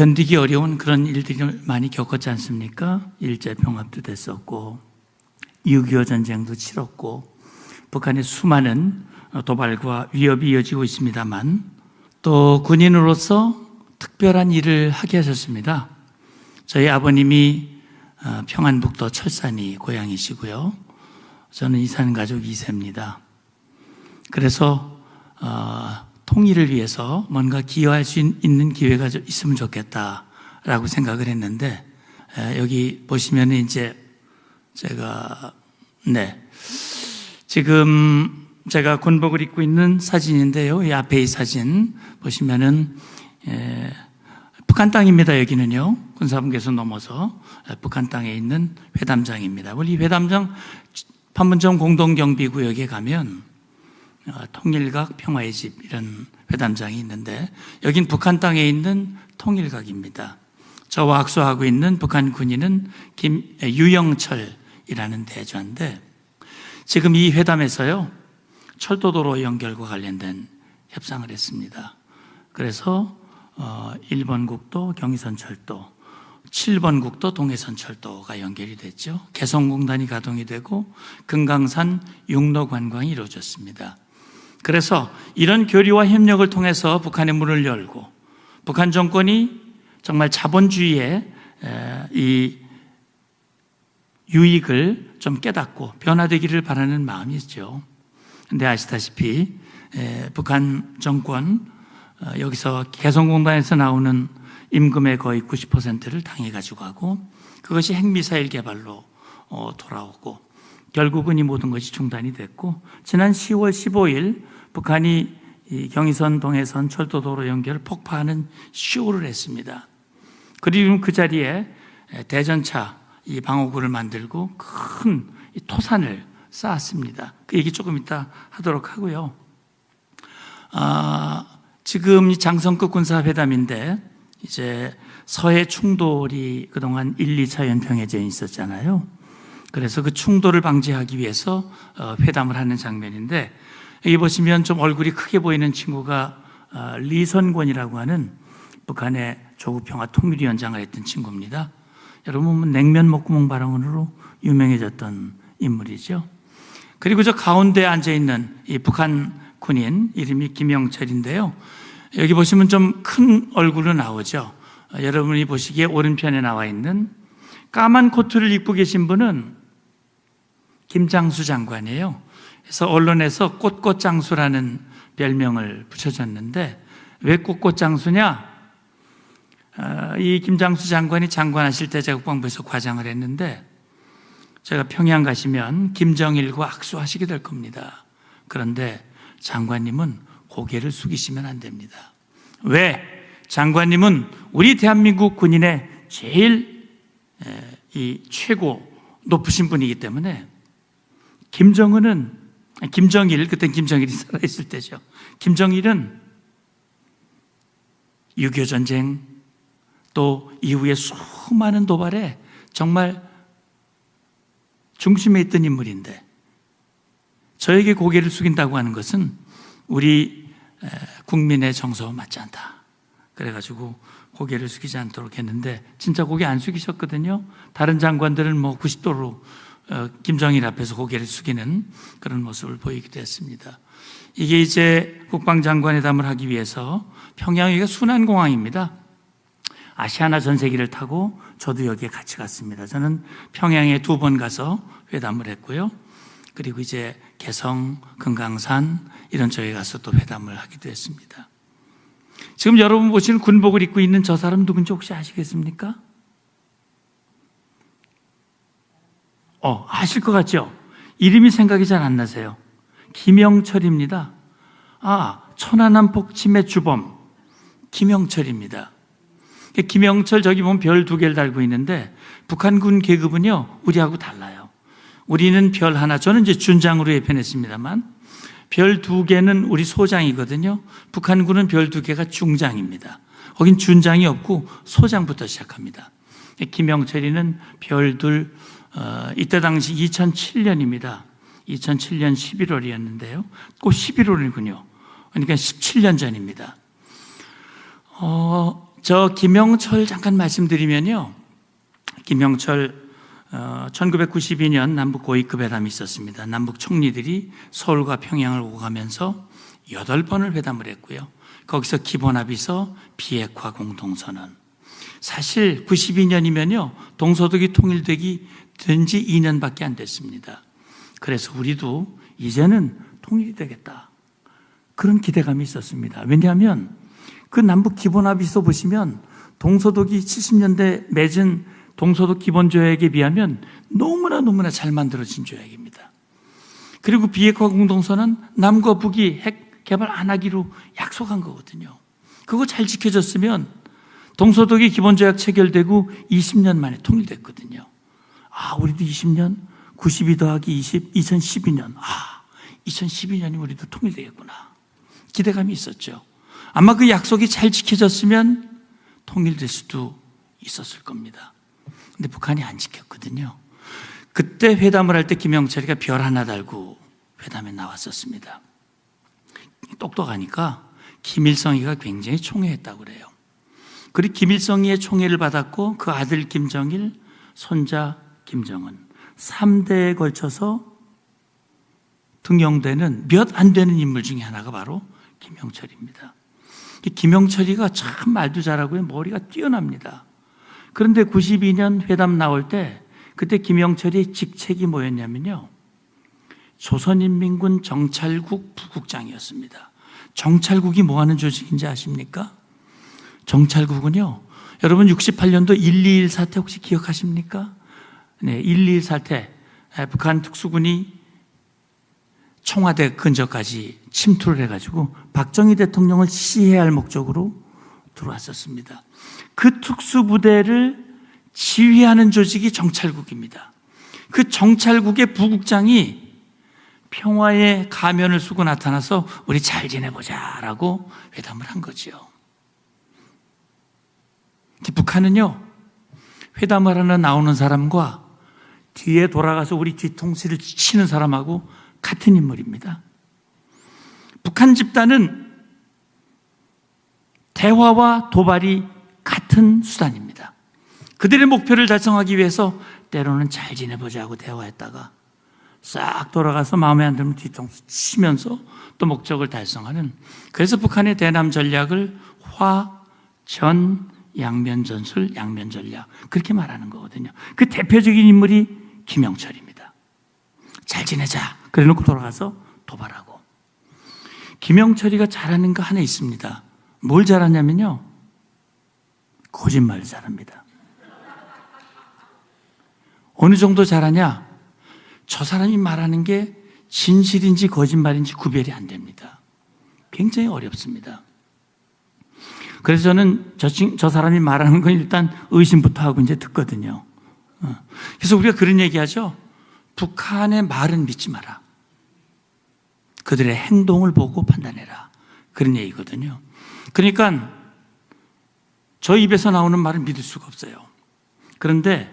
견디기 어려운 그런 일들을 많이 겪었지 않습니까? 일제병합도 됐었고 6.25 전쟁도 치렀고 북한의 수많은 도발과 위협이 이어지고 있습니다만 또 군인으로서 특별한 일을 하게 하셨습니다. 저희 아버님이 평안북도 철산이 고향이시고요. 저는 이산 가족 2세입니다. 그래서 통일을 위해서 뭔가 기여할 수 있는 기회가 있으면 좋겠다라고 생각을 했는데 여기 보시면 이제 지금 제가 군복을 입고 있는 사진인데요. 이 앞에 이 사진 보시면은 북한 땅입니다. 여기는요. 군사분계선 넘어서 북한 땅에 있는 회담장입니다. 우리 회담장 판문점 공동경비구역에 가면 통일각 평화의 집 이런 회담장이 있는데 여긴 북한 땅에 있는 통일각입니다. 저와 악수하고 있는 북한 군인은 유영철이라는 대좌인데 지금 이 회담에서요 철도도로 연결과 관련된 협상을 했습니다. 그래서 1번 국도 경의선철도, 7번 국도 동해선철도가 연결이 됐죠. 개성공단이 가동이 되고 금강산 육로 관광이 이루어졌습니다. 그래서 이런 교류와 협력을 통해서 북한의 문을 열고 북한 정권이 정말 자본주의의 이 유익을 좀 깨닫고 변화되기를 바라는 마음이 있죠. 근데 아시다시피 북한 정권 여기서 개성공단에서 나오는 임금의 거의 90%를 당해가지고 가고 그것이 핵미사일 개발로 돌아오고 결국은 이 모든 것이 중단이 됐고 지난 10월 15일 북한이 이 경의선 동해선 철도도로 연결을 폭파하는 쇼를 했습니다. 그리고 그 자리에 대전차 이 방어구를 만들고 큰 토산을 쌓았습니다. 그 얘기 조금 이따 하도록 하고요. 지금 이 장성급 군사회담인데 이제 서해 충돌이 그동안 1, 2차 연평해전이 있었잖아요. 그래서 그 충돌을 방지하기 위해서 회담을 하는 장면인데 여기 보시면 좀 얼굴이 크게 보이는 친구가 리선권이라고 하는 북한의 조국평화통일위원장을 했던 친구입니다. 여러분 냉면 목구멍 발언으로 유명해졌던 인물이죠. 그리고 저 가운데 앉아있는 이 북한 군인 이름이 김영철인데요. 여기 보시면 좀 큰 얼굴로 나오죠. 여러분이 보시기에 오른편에 나와 있는 까만 코트를 입고 계신 분은 김장수 장관이에요. 그래서 언론에서 꽃꽃장수라는 별명을 붙여줬는데 왜 꽃꽃장수냐? 이 김장수 장관이 장관하실 때 제가 국방부에서 과장을 했는데 제가 평양 가시면 김정일과 악수하시게 될 겁니다. 그런데 장관님은 고개를 숙이시면 안 됩니다. 왜? 장관님은 우리 대한민국 군인의 제일 이 최고 높으신 분이기 때문에 김정일, 그땐 김정일이 살아있을 때죠. 김정일은 6.25 전쟁 또 이후에 수많은 도발에 정말 중심에 있던 인물인데 저에게 고개를 숙인다고 하는 것은 우리 국민의 정서와 맞지 않다. 그래가지고 고개를 숙이지 않도록 했는데 진짜 고개 안 숙이셨거든요. 다른 장관들은 90도로 김정일 앞에서 고개를 숙이는 그런 모습을 보이기도 했습니다. 이게 이제 국방장관회담을 하기 위해서 평양이가 순환공항입니다. 아시아나 전세기를 타고 저도 여기에 같이 갔습니다. 저는 평양에 2번 가서 회담을 했고요. 그리고 이제 개성, 금강산 이런 쪽에 가서 또 회담을 하기도 했습니다. 지금 여러분 보시는 군복을 입고 있는 저 사람 누군지 혹시 아시겠습니까? 아실 것 같죠? 이름이 생각이 잘 안 나세요. 김영철입니다. 천안함 침해 주범 김영철입니다. 김영철 저기 보면 별 2개를 달고 있는데 북한군 계급은요 우리하고 달라요. 우리는 별 하나, 저는 이제 준장으로 예편했습니다만 별 2개는 우리 소장이거든요. 북한군은 별 2개가 중장입니다. 거긴 준장이 없고 소장부터 시작합니다. 김영철이는 별 2, 이때 당시 2007년입니다. 2007년 11월이었는데요. 꼭 11월이군요. 그러니까 17년 전입니다. 저 김영철 잠깐 말씀드리면요. 김영철 1992년 남북 고위급 회담이 있었습니다. 남북 총리들이 서울과 평양을 오고 가면서 8번을 회담을 했고요. 거기서 기본합의서, 비핵화 공동선언. 사실 92년이면요. 동서독이 통일되기 된 지 2년밖에 안 됐습니다. 그래서 우리도 이제는 통일이 되겠다. 그런 기대감이 있었습니다. 왜냐하면 그 남북 기본합의서 보시면 동서독이 70년대 맺은 동서독 기본조약에 비하면 너무나 잘 만들어진 조약입니다. 그리고 비핵화 공동선언은 남과 북이 핵 개발 안 하기로 약속한 거거든요. 그거 잘 지켜졌으면 동서독이 기본조약 체결되고 20년 만에 통일됐거든요. 우리도 20년, 92 더하기 20, 2012년. 2012년이면 우리도 통일되겠구나. 기대감이 있었죠. 아마 그 약속이 잘 지켜졌으면 통일될 수도 있었을 겁니다. 근데 북한이 안 지켰거든요. 그때 회담을 할 때 김영철이가 별 하나 달고 회담에 나왔었습니다. 똑똑하니까 김일성이가 굉장히 총애했다고 그래요. 그리고 김일성이의 총애를 받았고 그 아들 김정일, 손자 김정은 3대에 걸쳐서 등용되는 몇 안 되는 인물 중에 하나가 바로 김영철입니다. 김영철이가 참 말도 잘하고요. 머리가 뛰어납니다. 그런데 92년 회담 나올 때 그때 김영철이 직책이 뭐였냐면요. 조선인민군 정찰국 부국장이었습니다. 정찰국이 뭐 하는 조직인지 아십니까? 정찰국은요. 여러분 68년도 121 사태 혹시 기억하십니까? 네, 121 사태. 북한 특수군이 청와대 근처까지 침투를 해가지고 박정희 대통령을 시해할 목적으로 들어왔었습니다. 그 특수부대를 지휘하는 조직이 정찰국입니다. 그 정찰국의 부국장이 평화의 가면을 쓰고 나타나서 우리 잘 지내보자 라고 회담을 한 거죠. 북한은요, 회담을 하러 나오는 사람과 뒤에 돌아가서 우리 뒤통수를 치는 사람하고 같은 인물입니다. 북한 집단은 대화와 도발이 같은 수단입니다. 그들의 목표를 달성하기 위해서 때로는 잘 지내보자고 대화했다가 싹 돌아가서 마음에 안 들면 뒤통수 치면서 또 목적을 달성하는, 그래서 북한의 대남 전략을 화, 전, 양면 전술, 양면 전략 그렇게 말하는 거거든요. 그 대표적인 인물이 김영철입니다. 잘 지내자 그래놓고 돌아가서 도발하고. 김영철이가 잘하는 거 하나 있습니다. 뭘 잘하냐면요, 거짓말을 잘합니다. 어느 정도 잘하냐? 저 사람이 말하는 게 진실인지 거짓말인지 구별이 안 됩니다. 굉장히 어렵습니다. 그래서 저는 저 사람이 말하는 건 일단 의심부터 하고 이제 듣거든요. 그래서 우리가 그런 얘기하죠. 북한의 말은 믿지 마라. 그들의 행동을 보고 판단해라. 그런 얘기거든요. 그러니까 저 입에서 나오는 말을 믿을 수가 없어요. 그런데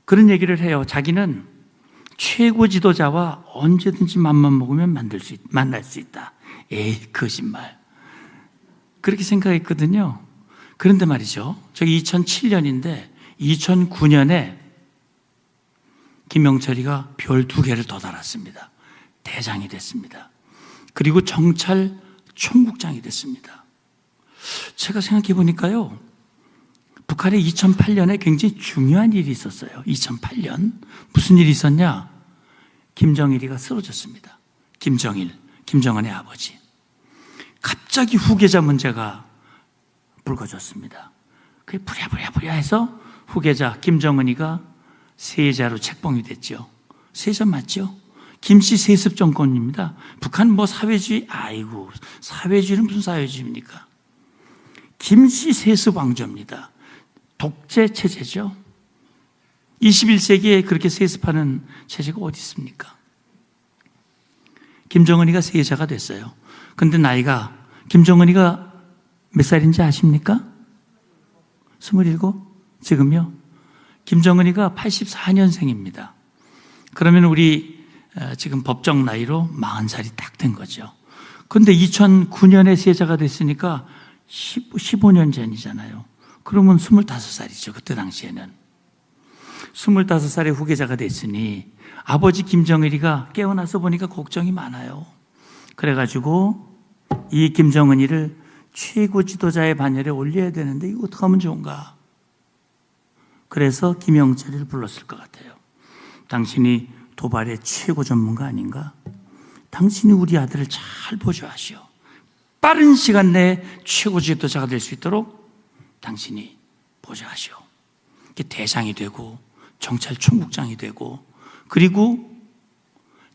그런 얘기를 해요. 자기는 최고 지도자와 언제든지 맘만 먹으면 만날 수 있다. 에이, 거짓말. 그렇게 생각했거든요. 그런데 말이죠. 저기 2007년인데 2009년에 김영철이가 별 2개를 더 달았습니다. 대장이 됐습니다. 그리고 정찰 총국장이 됐습니다. 제가 생각해 보니까요, 북한에 2008년에 굉장히 중요한 일이 있었어요. 2008년 무슨 일이 있었냐? 김정일이가 쓰러졌습니다. 김정은의 아버지. 갑자기 후계자 문제가 불거졌습니다. 그게 부랴부랴 해서 후계자 김정은이가 세자로 책봉이 됐죠. 세자 맞죠? 김씨 세습 정권입니다. 북한 뭐 사회주의? 아이고, 사회주의는 무슨 사회주의입니까? 김씨 세습 왕조입니다. 독재 체제죠. 21세기에 그렇게 세습하는 체제가 어디 있습니까? 김정은이가 세자가 됐어요. 근데 나이가, 김정은이가 몇 살인지 아십니까? 27? 지금요? 김정은이가 84년생입니다. 그러면 우리 지금 법정 나이로 40살이 딱 된 거죠. 그런데 2009년에 세자가 됐으니까 15년 전이잖아요. 그러면 25살이죠. 그때 당시에는. 25살의 후계자가 됐으니 아버지 김정일이가 깨어나서 보니까 걱정이 많아요. 그래가지고 이 김정은이를 최고 지도자의 반열에 올려야 되는데 이거 어떻게 하면 좋은가? 그래서 김영철이를 불렀을 것 같아요. 당신이 도발의 최고 전문가 아닌가? 당신이 우리 아들을 잘 보조하시오. 빠른 시간 내에 최고 지도자가 될 수 있도록 당신이 보조하시오. 대장이 되고 정찰총국장이 되고 그리고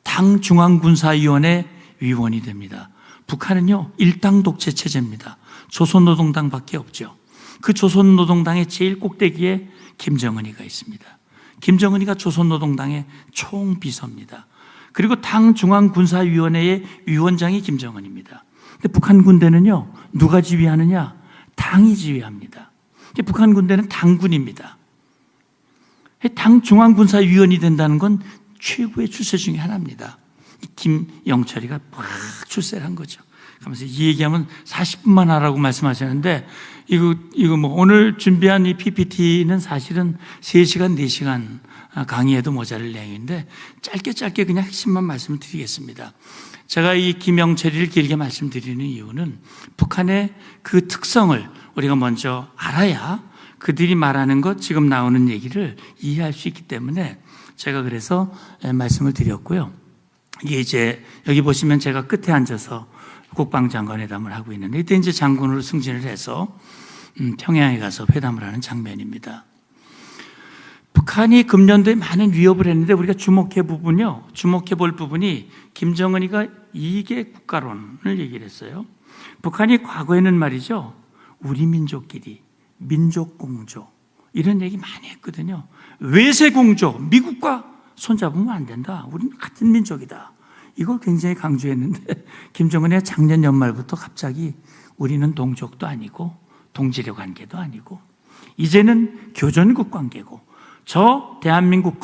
당 중앙군사위원회 위원이 됩니다. 북한은요 일당 독재 체제입니다. 조선노동당밖에 없죠. 그 조선노동당의 제일 꼭대기에 김정은이가 있습니다. 김정은이가 조선노동당의 총비서입니다. 그리고 당 중앙군사위원회의 위원장이 김정은입니다. 근데 북한 군대는요 누가 지휘하느냐? 당이 지휘합니다. 북한 군대는 당군입니다. 당 중앙군사위원이 된다는 건 최고의 출세 중에 하나입니다. 김영철이가 막 출세를 한 거죠. 그러면서 이 얘기하면 40분만 하라고 말씀하셨는데 이거 뭐 오늘 준비한 이 PPT는 사실은 3시간, 4시간 강의에도 모자랄 내용인데 짧게 그냥 핵심만 말씀을 드리겠습니다. 제가 이 김영철이를 길게 말씀드리는 이유는 북한의 그 특성을 우리가 먼저 알아야 그들이 말하는 것, 지금 나오는 얘기를 이해할 수 있기 때문에 제가 그래서 말씀을 드렸고요. 이게 이제 여기 보시면 제가 끝에 앉아서 국방장관회담을 하고 있는데 이때 이제 장군으로 승진을 해서 평양에 가서 회담을 하는 장면입니다. 북한이 금년도에 많은 위협을 했는데 우리가 주목해 볼 부분이 김정은이가 이계 국가론을 얘기를 했어요. 북한이 과거에는 말이죠. 우리 민족끼리 민족공조 이런 얘기 많이 했거든요. 외세공조, 미국과 손잡으면 안 된다. 우리는 같은 민족이다. 이걸 굉장히 강조했는데 김정은이 작년 연말부터 갑자기 우리는 동족도 아니고 동지력 관계도 아니고 이제는 교전국 관계고 저 대한민국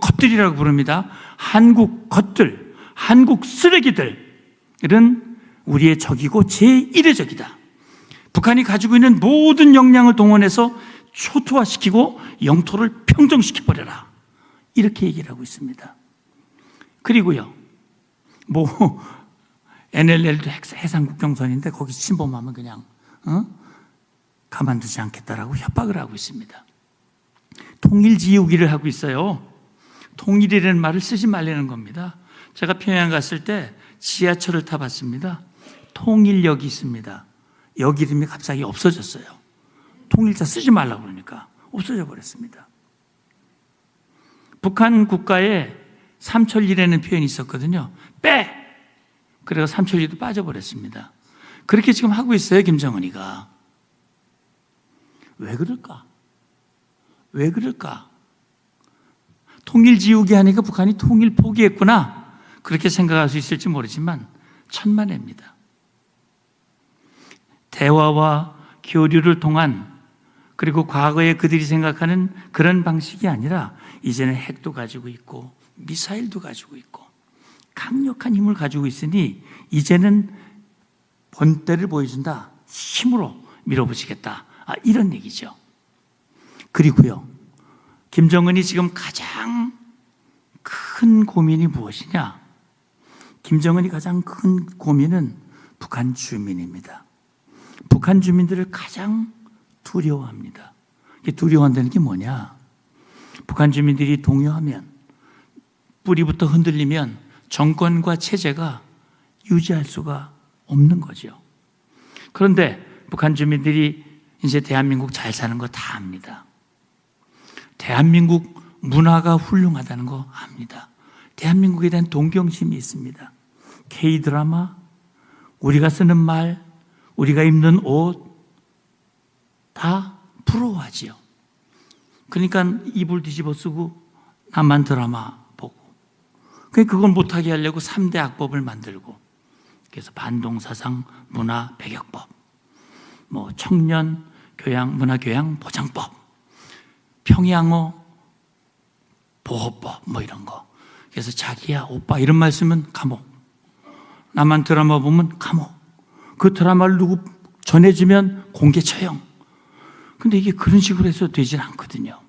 것들이라고 부릅니다. 한국 것들, 한국 쓰레기들은 우리의 적이고 제1의 적이다. 북한이 가지고 있는 모든 역량을 동원해서 초토화시키고 영토를 평정시켜버려라. 이렇게 얘기를 하고 있습니다. 그리고요, NLL도 해상국경선인데 거기 침범하면 그냥 가만두지 않겠다라고 협박을 하고 있습니다. 통일지우기를 하고 있어요. 통일이라는 말을 쓰지 말라는 겁니다. 제가 평양 갔을 때 지하철을 타봤습니다. 통일역이 있습니다. 역 이름이 갑자기 없어졌어요. 통일자 쓰지 말라고 그러니까 없어져 버렸습니다. 북한 국가에 삼천리라는 표현이 있었거든요. 빼! 그래서 삼천리도 빠져버렸습니다. 그렇게 지금 하고 있어요, 김정은이가. 왜 그럴까? 왜 그럴까? 통일 지우기 하니까 북한이 통일 포기했구나. 그렇게 생각할 수 있을지 모르지만 천만에입니다. 대화와 교류를 통한 그리고 과거에 그들이 생각하는 그런 방식이 아니라 이제는 핵도 가지고 있고 미사일도 가지고 있고 강력한 힘을 가지고 있으니 이제는 본때를 보여준다. 힘으로 밀어붙이겠다. 이런 얘기죠. 그리고요, 김정은이 지금 가장 큰 고민이 무엇이냐? 김정은이 가장 큰 고민은 북한 주민입니다. 북한 주민들을 가장 두려워합니다. 두려워한다는 게 뭐냐? 북한 주민들이 동요하면, 뿌리부터 흔들리면 정권과 체제가 유지할 수가 없는 거죠. 그런데 북한 주민들이 이제 대한민국 잘 사는 거 다 압니다. 대한민국 문화가 훌륭하다는 거 압니다. 대한민국에 대한 동경심이 있습니다. K-드라마, 우리가 쓰는 말, 우리가 입는 옷 다 부러워하지요. 그러니까 이불 뒤집어 쓰고 남한 드라마 보고 그걸 못하게 하려고 3대 악법을 만들고 그래서 반동사상 문화 배격법, 청년 교양 문화교양 보장법, 평양어 보호법 이런 거. 그래서 자기야 오빠 이런 말 쓰면 감옥, 남한 드라마 보면 감옥. 그 드라마를 누구 전해주면 공개 처형. 근데 이게 그런 식으로 해서 되질 않거든요.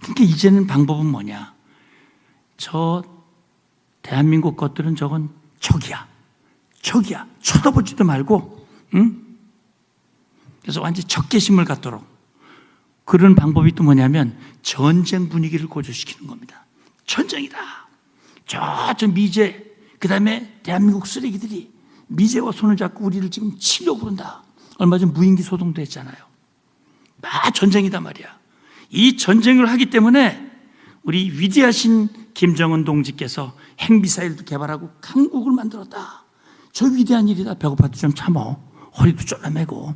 그러니까 이제는 방법은 뭐냐? 저 대한민국 것들은 저건 적이야. 쳐다보지도 말고, 응? 그래서 완전히 적개심을 갖도록. 그런 방법이 또 뭐냐면 전쟁 분위기를 고조시키는 겁니다. 전쟁이다. 저 미제, 그 다음에 대한민국 쓰레기들이 미제와 손을 잡고 우리를 지금 치려고 그런다. 얼마 전 무인기 소동도 했잖아요. 전쟁이다 말이야. 이 전쟁을 하기 때문에 우리 위대하신 김정은 동지께서 핵미사일도 개발하고 강국을 만들었다. 저 위대한 일이다. 배고파도 좀 참어. 허리도 쪼라매고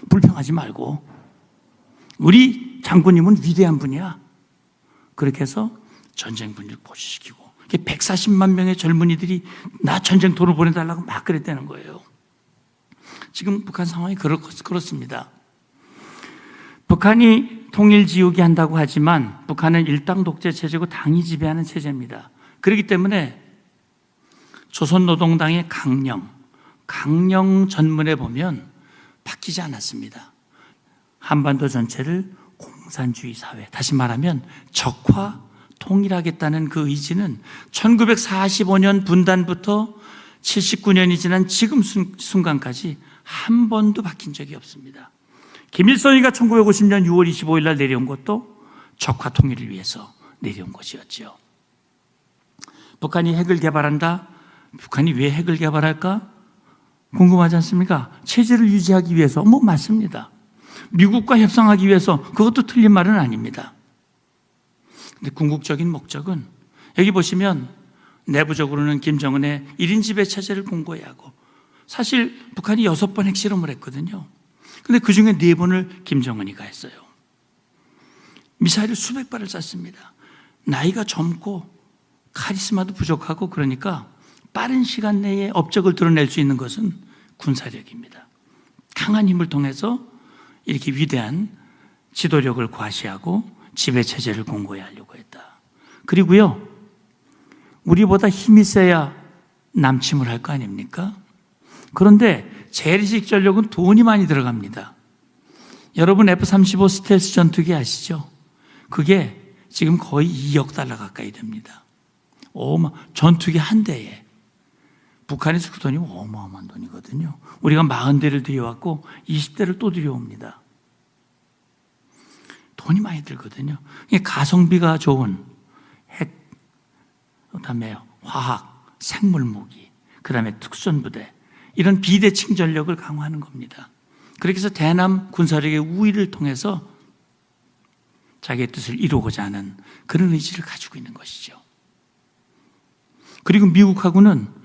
불평하지 말고. 우리 장군님은 위대한 분이야. 그렇게 해서 전쟁 분위기를 고조시키고 140만 명의 젊은이들이 나 전쟁터로 보내달라고 막 그랬다는 거예요. 지금 북한 상황이 그렇습니다. 북한이 통일지우기 한다고 하지만 북한은 일당 독재 체제고 당이 지배하는 체제입니다. 그렇기 때문에 조선노동당의 강령 전문에 보면 바뀌지 않았습니다. 한반도 전체를 공산주의 사회, 다시 말하면 적화 통일하겠다는 그 의지는 1945년 분단부터 79년이 지난 지금 순간까지 한 번도 바뀐 적이 없습니다. 김일성이가 1950년 6월 25일 날 내려온 것도 적화 통일을 위해서 내려온 것이었죠. 북한이 핵을 개발한다. 북한이 왜 핵을 개발할까? 궁금하지 않습니까? 체제를 유지하기 위해서. 맞습니다. 미국과 협상하기 위해서. 그것도 틀린 말은 아닙니다. 근데 궁극적인 목적은 여기 보시면 내부적으로는 김정은의 1인 지배 체제를 공고히 하고 사실 북한이 6번 핵실험을 했거든요. 근데 그 중에 4번을 김정은이가 했어요. 미사일을 수백 발을 쐈습니다. 나이가 젊고 카리스마도 부족하고 그러니까 빠른 시간 내에 업적을 드러낼 수 있는 것은 군사력입니다. 강한 힘을 통해서 이렇게 위대한 지도력을 과시하고 지배체제를 공고히 하려고 했다. 그리고요, 우리보다 힘이 세야 남침을 할 거 아닙니까? 그런데 재래식 전력은 돈이 많이 들어갑니다. 여러분 F-35 스텔스 전투기 아시죠? 그게 지금 거의 2억 달러 가까이 됩니다. 전투기 한 대에. 북한에서 그 돈이 어마어마한 돈이거든요. 우리가 40대를 들여왔고 20대를 또 들여옵니다. 돈이 많이 들거든요. 가성비가 좋은 핵, 그다음에 화학, 생물무기, 그다음에 특전부대 이런 비대칭 전력을 강화하는 겁니다. 그렇게 해서 대남 군사력의 우위를 통해서 자기의 뜻을 이루고자 하는 그런 의지를 가지고 있는 것이죠. 그리고 미국하고는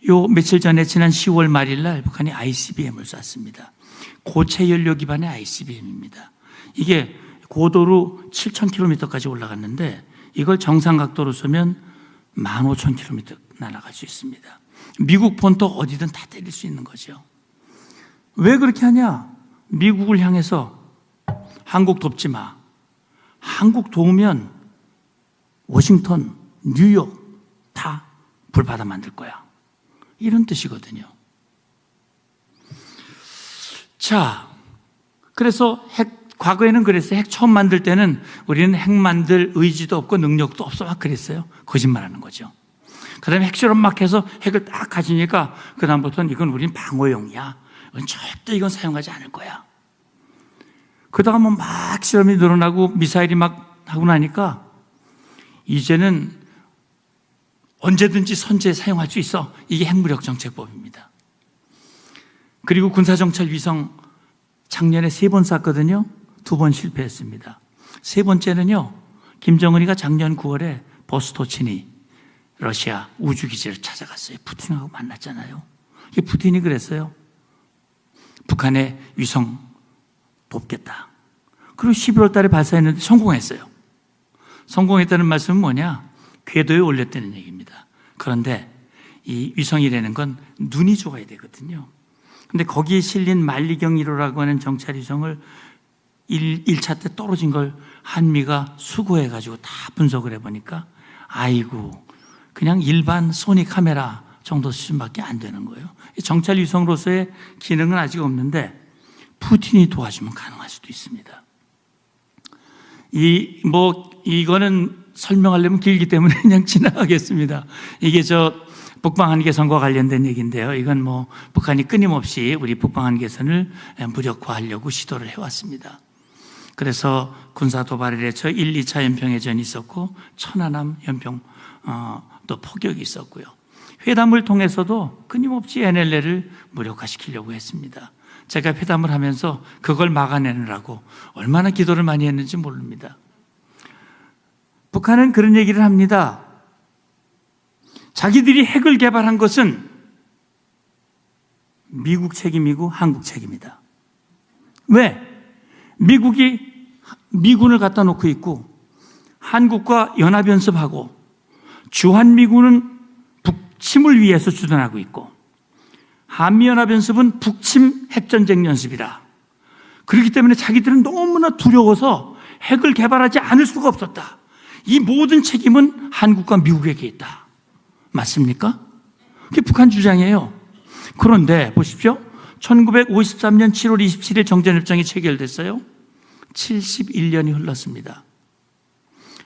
요 며칠 전에 지난 10월 말일 날 북한이 ICBM을 쐈습니다. 고체 연료 기반의 ICBM입니다. 이게 고도로 7,000km까지 올라갔는데 이걸 정상 각도로 쏘면 15,000km 날아갈 수 있습니다. 미국 본토 어디든 다 때릴 수 있는 거죠. 왜 그렇게 하냐? 미국을 향해서 한국 돕지 마. 한국 도우면 워싱턴, 뉴욕 다 불바다 만들 거야. 이런 뜻이거든요. 자, 그래서 과거에는 그랬어요. 핵 처음 만들 때는 우리는 핵 만들 의지도 없고 능력도 없어 막 그랬어요. 거짓말하는 거죠. 그 다음에 핵실험 막 해서 핵을 딱 가지니까 그 다음부터는 이건 우린 방어용이야. 절대 이건 사용하지 않을 거야. 그 다음은 막 실험이 늘어나고 미사일이 막 하고 나니까 이제는 언제든지 선제에 사용할 수 있어. 이게 핵무력 정책법입니다. 그리고 군사정찰 위성 작년에 3번 쐈거든요. 2번 실패했습니다. 3번째는요. 김정은이가 작년 9월에 보스토치니 러시아 우주기지를 찾아갔어요. 푸틴하고 만났잖아요. 푸틴이 그랬어요. 북한의 위성 돕겠다. 그리고 11월 달에 발사했는데 성공했어요. 성공했다는 말씀은 뭐냐? 궤도에 올렸다는 얘기입니다. 그런데 이 위성이라는 건 눈이 좋아야 되거든요. 근데 거기에 실린 만리경 1호라고 하는 정찰 위성을 1차 때 떨어진 걸 한미가 수거해가지고 다 분석을 해보니까 아이고 그냥 일반 소니 카메라 정도 수준밖에 안 되는 거예요. 정찰 위성으로서의 기능은 아직 없는데 푸틴이 도와주면 가능할 수도 있습니다. 이거는 설명하려면 길기 때문에 그냥 지나가겠습니다. 이게 북방한계선과 관련된 얘기인데요. 이건 북한이 끊임없이 우리 북방한계선을 무력화하려고 시도를 해왔습니다. 그래서 군사 도발에 저 1, 2차 연평해전이 있었고 천안함 연평 또 포격이 있었고요. 회담을 통해서도 끊임없이 NLL을 무력화시키려고 했습니다. 제가 회담을 하면서 그걸 막아내느라고 얼마나 기도를 많이 했는지 모릅니다. 북한은 그런 얘기를 합니다. 자기들이 핵을 개발한 것은 미국 책임이고 한국 책임이다. 왜? 미국이 미군을 갖다 놓고 있고 한국과 연합연습하고 주한미군은 북침을 위해서 주둔하고 있고 한미연합연습은 북침 핵전쟁 연습이다. 그렇기 때문에 자기들은 너무나 두려워서 핵을 개발하지 않을 수가 없었다. 이 모든 책임은 한국과 미국에게 있다. 맞습니까? 그게 북한 주장이에요. 그런데 보십시오. 1953년 7월 27일 정전협정이 체결됐어요. 71년이 흘렀습니다.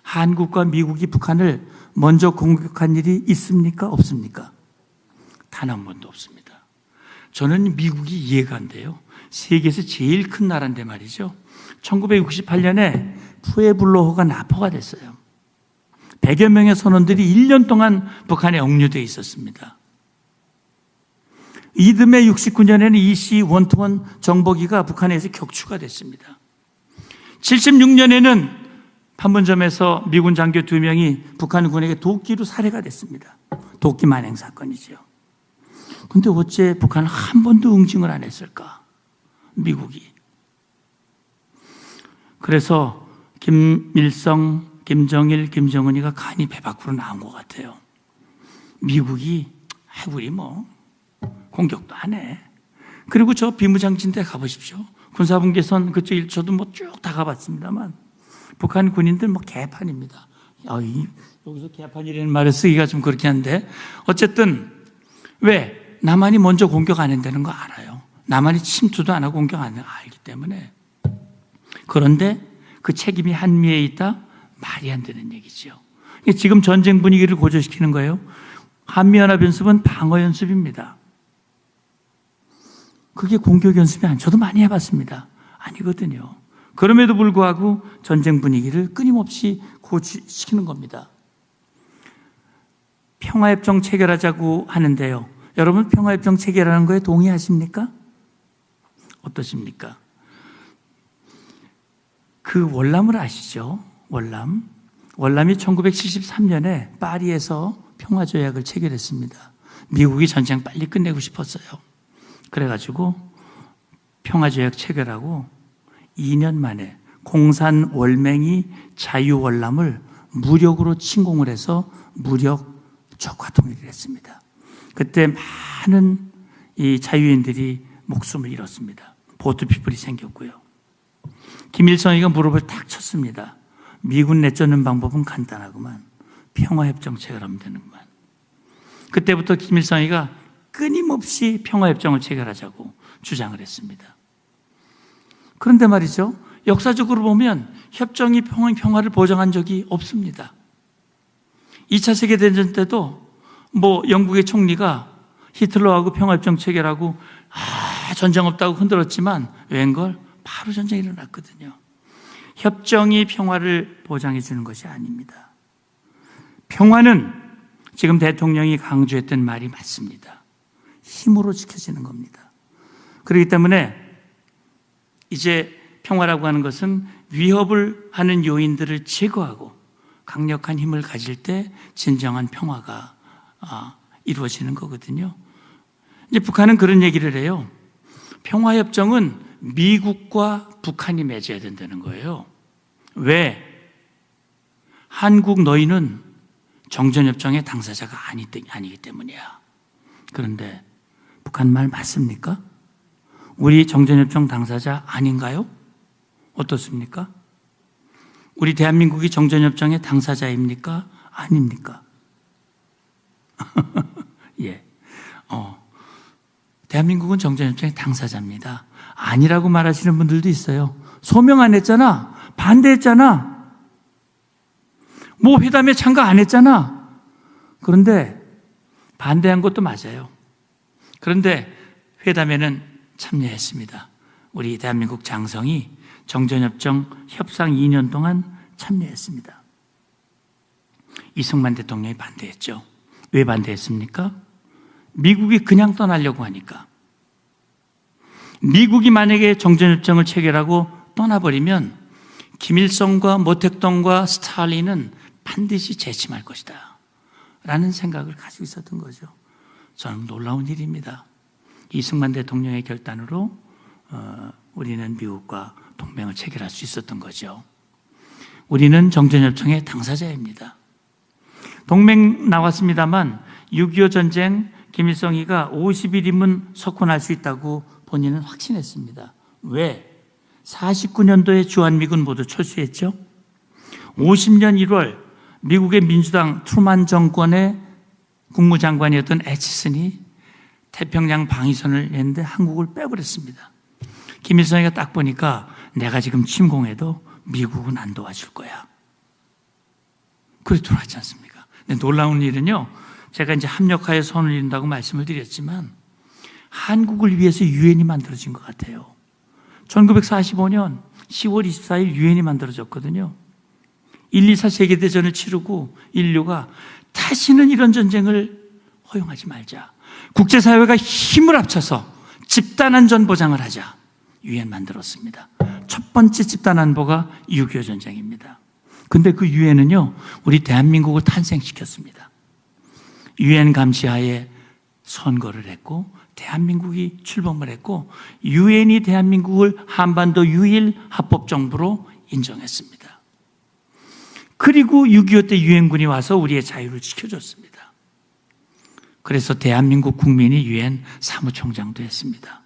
한국과 미국이 북한을 먼저 공격한 일이 있습니까? 없습니까? 단 한 번도 없습니다. 저는 미국이 이해가 안 돼요. 세계에서 제일 큰 나라인데 말이죠. 1968년에 푸에블로호가 납포가 됐어요. 100여 명의 선원들이 1년 동안 북한에 억류되어 있었습니다. 이듬해 69년에는 이씨 원투원 정보기가 북한에서 격추가 됐습니다. 76년에는 판문점에서 미군 장교 2명이 북한군에게 도끼로 살해가 됐습니다. 도끼 만행 사건이죠. 그런데 어째 북한은 한 번도 응징을 안 했을까? 미국이. 그래서 김일성, 김정일, 김정은이가 간이 배 밖으로 나온 것 같아요. 미국이 우리 공격도 안 해. 그리고 저 비무장지대 가보십시오. 군사분계선 그쪽 저도 쭉 다 가봤습니다만 북한 군인들 개판입니다. 여기서 개판이라는 말을 쓰기가 좀 그렇긴 한데 어쨌든 왜? 남한이 먼저 공격 안 한다는 거 알아요. 남한이 침투도 안 하고 공격 안 하는 거 알기 때문에. 그런데 그 책임이 한미에 있다? 말이 안 되는 얘기죠. 지금 전쟁 분위기를 고조시키는 거예요. 한미연합연습은 방어연습입니다. 그게 공격연습이 아니에요. 저도 많이 해봤습니다. 아니거든요. 그럼에도 불구하고 전쟁 분위기를 끊임없이 고조시키는 겁니다. 평화협정 체결하자고 하는데요. 여러분 평화협정 체결하는 거에 동의하십니까? 어떠십니까? 그 월남을 아시죠? 월남이 1973년에 파리에서 평화조약을 체결했습니다. 미국이 전쟁 빨리 끝내고 싶었어요. 그래가지고 평화조약 체결하고 2년 만에 공산 월맹이 자유월남을 무력으로 침공을 해서 무력 적화 통일을 했습니다. 그때 많은 이 자유인들이 목숨을 잃었습니다. 보트피플이 생겼고요. 김일성이가 무릎을 탁 쳤습니다. 미군 내쫓는 방법은 간단하구만. 평화협정 체결하면 되는구만. 그때부터 김일성이가 끊임없이 평화협정을 체결하자고 주장을 했습니다. 그런데 말이죠. 역사적으로 보면 협정이 평화를 보장한 적이 없습니다. 2차 세계대전 때도 영국의 총리가 히틀러하고 평화협정 체결하고 전쟁 없다고 흔들었지만 웬걸 바로 전쟁이 일어났거든요. 협정이 평화를 보장해 주는 것이 아닙니다. 평화는 지금 대통령이 강조했던 말이 맞습니다. 힘으로 지켜지는 겁니다. 그렇기 때문에 이제 평화라고 하는 것은 위협을 하는 요인들을 제거하고 강력한 힘을 가질 때 진정한 평화가 이루어지는 거거든요. 이제 북한은 그런 얘기를 해요. 평화협정은 미국과 북한이 맺어야 된다는 거예요. 왜? 한국 너희는 정전협정의 당사자가 아니기 때문이야. 그런데 북한 말 맞습니까? 우리 정전협정 당사자 아닌가요? 어떻습니까? 우리 대한민국이 정전협정의 당사자입니까? 아닙니까? 예. 대한민국은 정전협정의 당사자입니다. 아니라고 말하시는 분들도 있어요. 소명 안 했잖아. 반대했잖아. 뭐 회담에 참가 안 했잖아. 그런데 반대한 것도 맞아요. 그런데 회담에는 참여했습니다. 우리 대한민국 장성이 정전협정 협상 2년 동안 참여했습니다. 이승만 대통령이 반대했죠. 왜 반대했습니까? 미국이 그냥 떠나려고 하니까. 미국이 만약에 정전협정을 체결하고 떠나버리면 김일성과 모택동과 스탈린은 반드시 재침할 것이다 라는 생각을 가지고 있었던 거죠. 저는 놀라운 일입니다. 이승만 대통령의 결단으로 우리는 미국과 동맹을 체결할 수 있었던 거죠. 우리는 정전협정의 당사자입니다. 동맹 나왔습니다만 6.25 전쟁 김일성이가 50일이면 석권할 수 있다고 본인은 확신했습니다. 왜? 49년도에 주한미군 모두 철수했죠. 50년 1월 미국의 민주당 트루만 정권의 국무장관이었던 애치슨이 태평양 방위선을 냈는데 한국을 빼버렸습니다. 김일성이가 딱 보니까 내가 지금 침공해도 미국은 안 도와줄 거야. 그래 돌아왔지 않습니까? 근데 놀라운 일은요, 제가 이제 합력하여 선을 이룬다고 말씀을 드렸지만 한국을 위해서 유엔이 만들어진 것 같아요. 1945년 10월 24일 유엔이 만들어졌거든요. 1, 2, 4 세계대전을 치르고 인류가 다시는 이런 전쟁을 허용하지 말자. 국제사회가 힘을 합쳐서 집단안전 보장을 하자. 유엔 만들었습니다. 첫 번째 집단안보가 6.25 전쟁입니다. 근데 그 유엔은요, 우리 대한민국을 탄생시켰습니다. 유엔 감시하에 선거를 했고 대한민국이 출범을 했고 유엔이 대한민국을 한반도 유일 합법정부로 인정했습니다. 그리고 6.25 때 유엔군이 와서 우리의 자유를 지켜줬습니다. 그래서 대한민국 국민이 유엔 사무총장도 했습니다.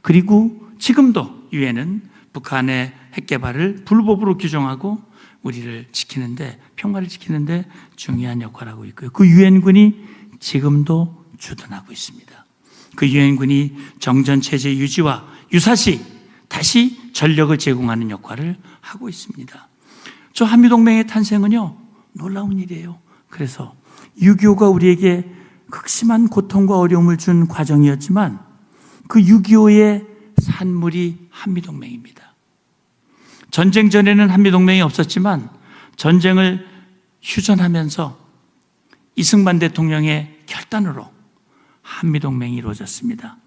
그리고 지금도 유엔은 북한의 핵개발을 불법으로 규정하고 우리를 지키는데, 평화를 지키는데 중요한 역할을 하고 있고요. 그 유엔군이 지금도 주둔하고 있습니다. 그 유엔군이 정전체제 유지와 유사시 다시 전력을 제공하는 역할을 하고 있습니다. 저 한미동맹의 탄생은요, 놀라운 일이에요. 그래서 6.25가 우리에게 극심한 고통과 어려움을 준 과정이었지만 그 6.25의 산물이 한미동맹입니다. 전쟁 전에는 한미동맹이 없었지만 전쟁을 휴전하면서 이승만 대통령의 결단으로 한미동맹이 이루어졌습니다.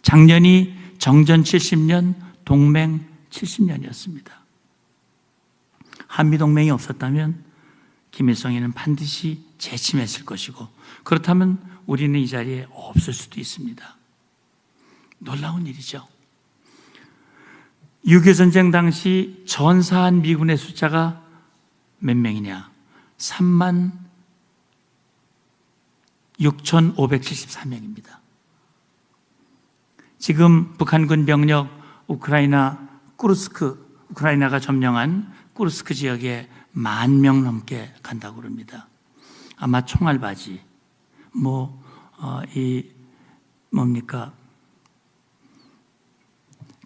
작년이 정전 70년, 동맹 70년이었습니다. 한미동맹이 없었다면 김일성이는 반드시 재침했을 것이고, 그렇다면 우리는 이 자리에 없을 수도 있습니다. 놀라운 일이죠. 6.25 전쟁 당시 전사한 미군의 숫자가 몇 명이냐? 36,574명입니다. 지금 북한군 병력 우크라이나가 점령한 쿠르스크 지역에 10,000명 넘게 간다고 그럽니다. 아마 총알바지,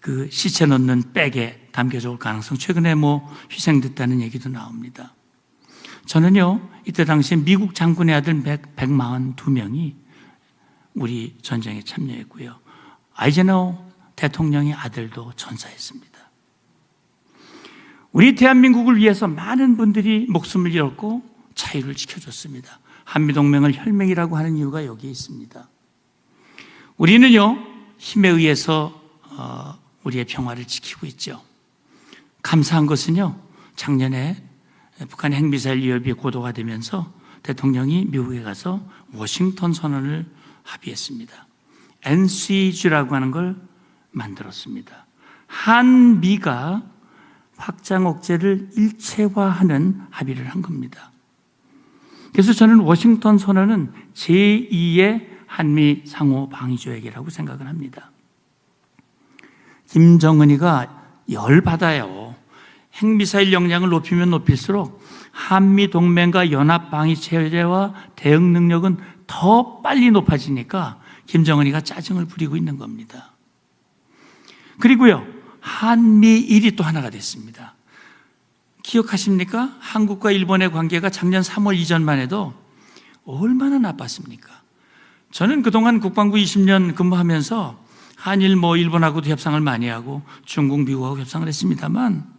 그 시체 넣는 백에 담겨져 올 가능성, 최근에 희생됐다는 얘기도 나옵니다. 저는요, 이때 당시에 미국 장군의 아들 142명이 우리 전쟁에 참여했고요. 아이젠하워 대통령의 아들도 전사했습니다. 우리 대한민국을 위해서 많은 분들이 목숨을 잃었고 자유를 지켜줬습니다. 한미동맹을 혈맹이라고 하는 이유가 여기에 있습니다. 우리는요, 힘에 의해서 우리의 평화를 지키고 있죠. 감사한 것은요, 작년에 북한의 핵미사일 위협이 고도가 되면서 대통령이 미국에 가서 워싱턴 선언을 합의했습니다. NCG라고 하는 걸 만들었습니다. 한미가 확장 억제를 일체화하는 합의를 한 겁니다. 그래서 저는 워싱턴 선언은 제2의 한미 상호 방위 조약이라고 생각을 합니다. 김정은이가 열받아요. 핵미사일 역량을 높이면 높일수록 한미 동맹과 연합 방위 체제와 대응 능력은 더 빨리 높아지니까 김정은이가 짜증을 부리고 있는 겁니다. 그리고요, 한미일이 또 하나가 됐습니다. 기억하십니까? 한국과 일본의 관계가 작년 3월 이전만 해도 얼마나 나빴습니까? 저는 그동안 국방부 20년 근무하면서 한일 일본하고도 협상을 많이 하고 중국, 미국하고 협상을 했습니다만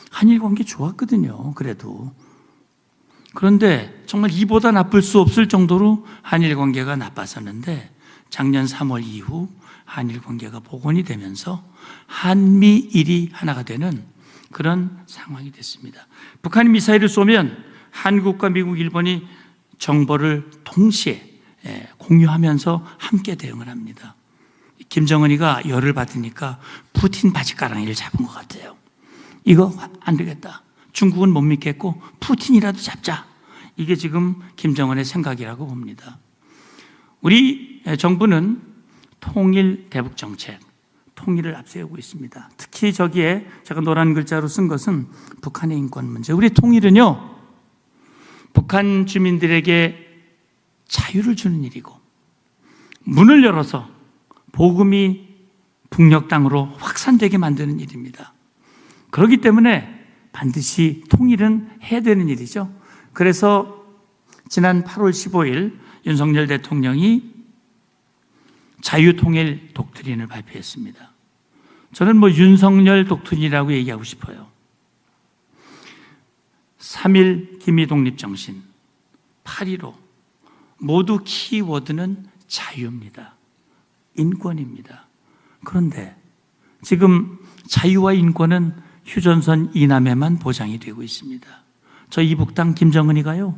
한일 관계 좋았거든요. 그래도. 그런데 정말 이보다 나쁠 수 없을 정도로 한일 관계가 나빴었는데 작년 3월 이후 한일 관계가 복원이 되면서 한미일이 하나가 되는 그런 상황이 됐습니다. 북한이 미사일을 쏘면 한국과 미국, 일본이 정보를 동시에 공유하면서 함께 대응을 합니다. 김정은이가 열을 받으니까 푸틴 바지가랑이를 잡은 것 같아요. 이거 안 되겠다. 중국은 못 믿겠고 푸틴이라도 잡자. 이게 지금 김정은의 생각이라고 봅니다. 우리 정부는 통일 대북 정책, 통일을 앞세우고 있습니다. 특히 저기에 제가 노란 글자로 쓴 것은 북한의 인권 문제. 우리 통일은요, 북한 주민들에게 자유를 주는 일이고 문을 열어서 복음이 북녘 땅으로 확산되게 만드는 일입니다. 그렇기 때문에 반드시 통일은 해야 되는 일이죠. 그래서 지난 8월 15일 윤석열 대통령이 자유통일 독트린을 발표했습니다. 저는 윤석열 독트린이라고 얘기하고 싶어요. 3.1 기미독립정신, 8.15 모두 키워드는 자유입니다. 인권입니다. 그런데 지금 자유와 인권은 휴전선 이남에만 보장이 되고 있습니다. 저 이북 땅 김정은이가요,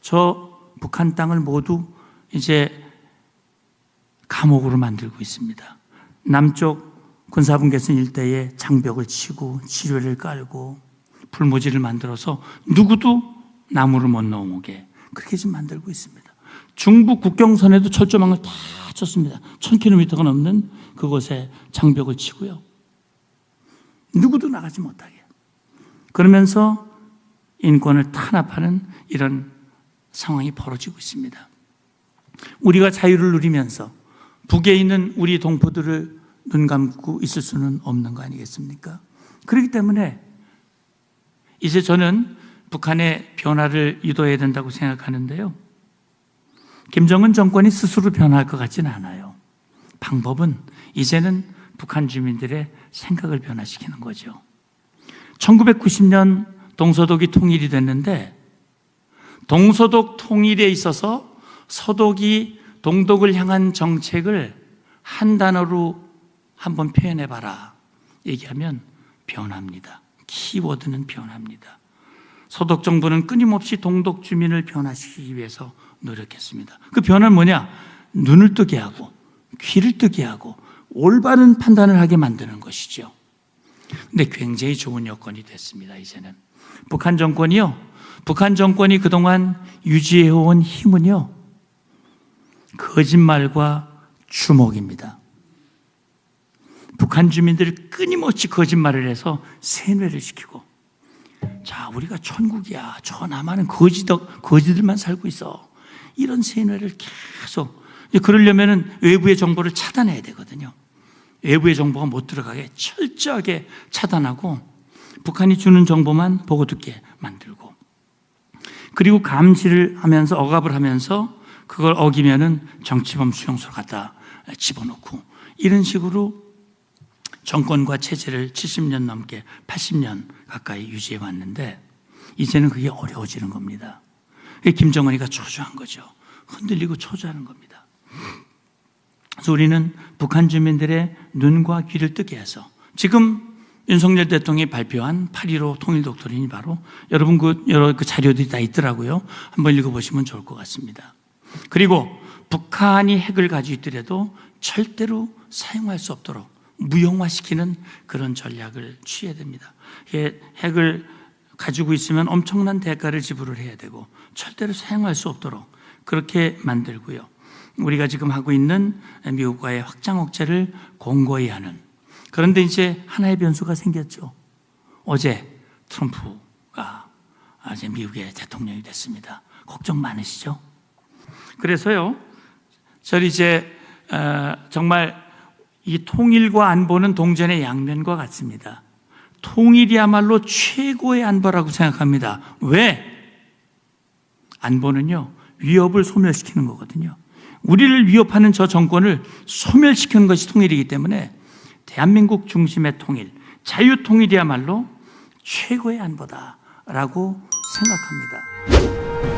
저 북한 땅을 모두 이제 감옥으로 만들고 있습니다. 남쪽 군사분계선 일대에 장벽을 치고 지뢰를 깔고 불모지를 만들어서 누구도 나무를 못 넘어오게 그렇게 지금 만들고 있습니다. 중북 국경선에도 철조망을 다 쳤습니다. 1000km가 넘는 그곳에 장벽을 치고요. 누구도 나가지 못하게. 그러면서 인권을 탄압하는 이런 상황이 벌어지고 있습니다. 우리가 자유를 누리면서 북에 있는 우리 동포들을 눈 감고 있을 수는 없는 거 아니겠습니까? 그렇기 때문에 이제 저는 북한의 변화를 유도해야 된다고 생각하는데요. 김정은 정권이 스스로 변화할 것 같지는 않아요. 방법은 이제는 북한 주민들의 생각을 변화시키는 거죠. 1990년 동서독이 통일이 됐는데 동서독 통일에 있어서 서독이 동독을 향한 정책을 한 단어로 한번 표현해봐라 얘기하면 변합니다. 키워드는 변합니다. 서독 정부는 끊임없이 동독 주민을 변화시키기 위해서 노력했습니다. 그 변화는 뭐냐? 눈을 뜨게 하고 귀를 뜨게 하고 올바른 판단을 하게 만드는 것이죠. 근데 굉장히 좋은 여건이 됐습니다. 이제는 북한 정권이 그동안 유지해온 힘은요, 거짓말과 주목입니다. 북한 주민들을 끊임없이 거짓말을 해서 세뇌를 시키고, 자, 우리가 천국이야, 저 남한은 거지들만 살고 있어, 이런 세뇌를 계속. 그러려면 외부의 정보를 차단해야 되거든요. 외부의 정보가 못 들어가게 철저하게 차단하고 북한이 주는 정보만 보고 듣게 만들고, 그리고 감시를 하면서 억압을 하면서 그걸 어기면은 정치범 수용소로 갖다 집어넣고, 이런 식으로 정권과 체제를 70년 넘게 80년 가까이 유지해 왔는데 이제는 그게 어려워지는 겁니다. 김정은이가 초조한 거죠. 흔들리고 초조하는 겁니다. 그래서 우리는 북한 주민들의 눈과 귀를 뜨게 해서 지금 윤석열 대통령이 발표한 8.15 통일 독트린이 바로 여러분 여러 자료들이 다 있더라고요. 한번 읽어보시면 좋을 것 같습니다. 그리고 북한이 핵을 가지고 있더라도 절대로 사용할 수 없도록 무용화시키는 그런 전략을 취해야 됩니다. 핵을 가지고 있으면 엄청난 대가를 지불을 해야 되고 절대로 사용할 수 없도록 그렇게 만들고요. 우리가 지금 하고 있는 미국과의 확장 억제를 공고히 하는. 그런데 이제 하나의 변수가 생겼죠. 어제 트럼프가 이제 미국의 대통령이 됐습니다. 걱정 많으시죠? 그래서요, 저는 이제 정말 이 통일과 안보는 동전의 양면과 같습니다. 통일이야말로 최고의 안보라고 생각합니다. 왜? 안보는요, 위협을 소멸시키는 거거든요. 우리를 위협하는 저 정권을 소멸시키는 것이 통일이기 때문에 대한민국 중심의 통일, 자유통일이야말로 최고의 안보다라고 생각합니다.